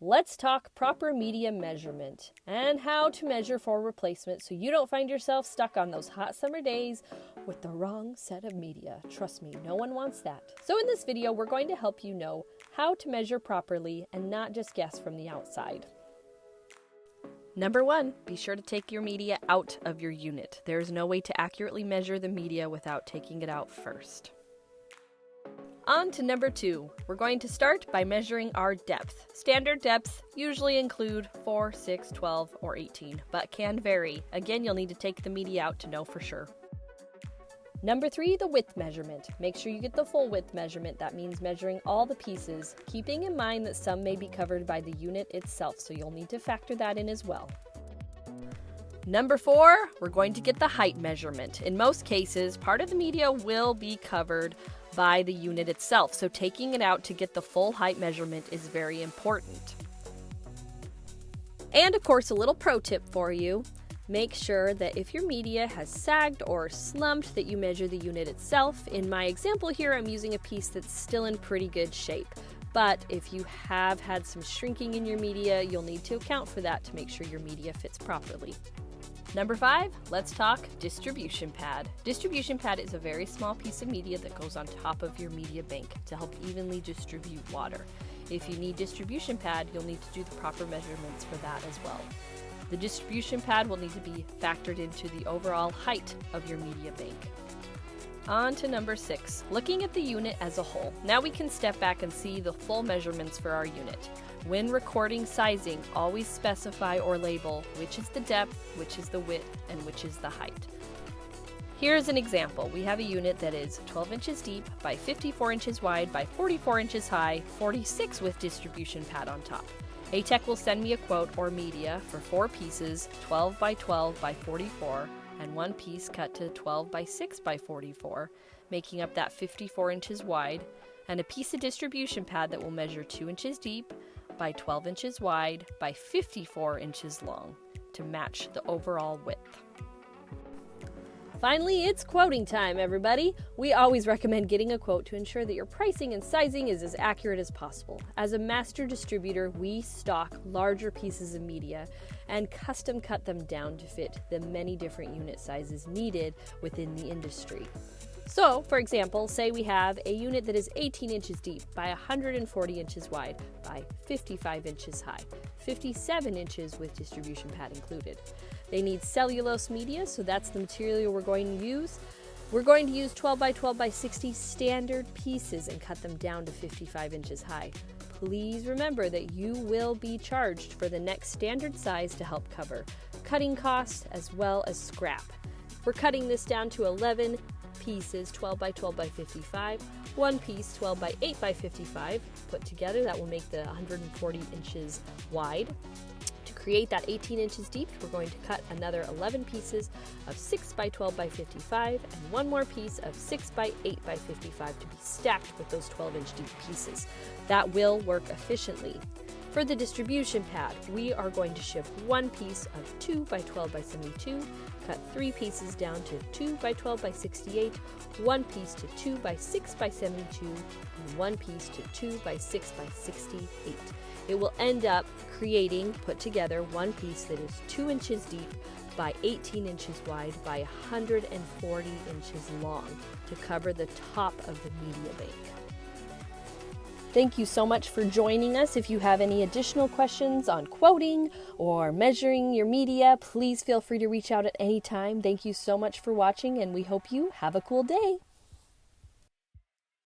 let's talk proper media measurement and how to measure for replacement so you don't find yourself stuck on those hot summer days with the wrong set of media. Trust me, no one wants that. So in this video, we're going to help you know how to measure properly and not just guess from the outside. Number 1, be sure to take your media out of your unit. There is no way to accurately measure the media without taking it out first. On to number 2, we're going to start by measuring our depth. Standard depths usually include 4, 6, 12, or 18, but can vary. Again, you'll need to take the media out to know for sure. Number 3, the width measurement. Make sure you get the full width measurement. That means measuring all the pieces, keeping in mind that some may be covered by the unit itself, so you'll need to factor that in as well. Number 4, we're going to get the height measurement. In most cases, part of the media will be covered by the unit itself, so taking it out to get the full height measurement is very important. And of course, a little pro tip for you. Make sure that if your media has sagged or slumped, that you measure the unit itself. In my example here, I'm using a piece that's still in pretty good shape. But if you have had some shrinking in your media, you'll need to account for that to make sure your media fits properly. Number 5, let's talk distribution pad. Distribution pad is a very small piece of media that goes on top of your media bank to help evenly distribute water. If you need distribution pad, you'll need to do the proper measurements for that as well. The distribution pad will need to be factored into the overall height of your media bank. On to number 6, looking at the unit as a whole. Now we can step back and see the full measurements for our unit. When recording sizing, always specify or label which is the depth, which is the width, and which is the height. Here's an example. We have a unit that is 12 inches deep by 54 inches wide by 44 inches high, 46 with distribution pad on top. ATEC will send me a quote or media for 4 pieces, 12 by 12 by 44, and 1 piece cut to 12 by 6 by 44, making up that 54 inches wide, and a piece of distribution pad that will measure 2 inches deep by 12 inches wide by 54 inches long to match the overall width. Finally, it's quoting time, everybody. We always recommend getting a quote to ensure that your pricing and sizing is as accurate as possible. As a master distributor, we stock larger pieces of media and custom cut them down to fit the many different unit sizes needed within the industry. So, for example, say we have a unit that is 18 inches deep by 140 inches wide by 55 inches high, 57 inches with distribution pad included. They need cellulose media, so that's the material we're going to use. We're going to use 12 by 12 by 60 standard pieces and cut them down to 55 inches high. Please remember that you will be charged for the next standard size to help cover cutting costs as well as scrap. We're cutting this down to 11 pieces, 12 by 12 by 55, 1 piece 12 by 8 by 55 put together. That will make the 140 inches wide. To create that 18 inches deep, we're going to cut another 11 pieces of 6 by 12 by 55 and 1 more piece of 6 by 8 by 55 to be stacked with those 12-inch deep pieces. That will work efficiently. For the distribution pad, we are going to ship 1 piece of 2 by 12 by 72, cut 3 pieces down to 2 by 12 by 68, 1 piece to 2 by 6 by 72, and 1 piece to 2 by 6 by 68. It will end up creating, put together, 1 piece that is 2 inches deep by 18 inches wide by 140 inches long to cover the top of the media bank. Thank you so much for joining us. If you have any additional questions on quoting or measuring your media, please feel free to reach out at any time. Thank you so much for watching, and we hope you have a cool day.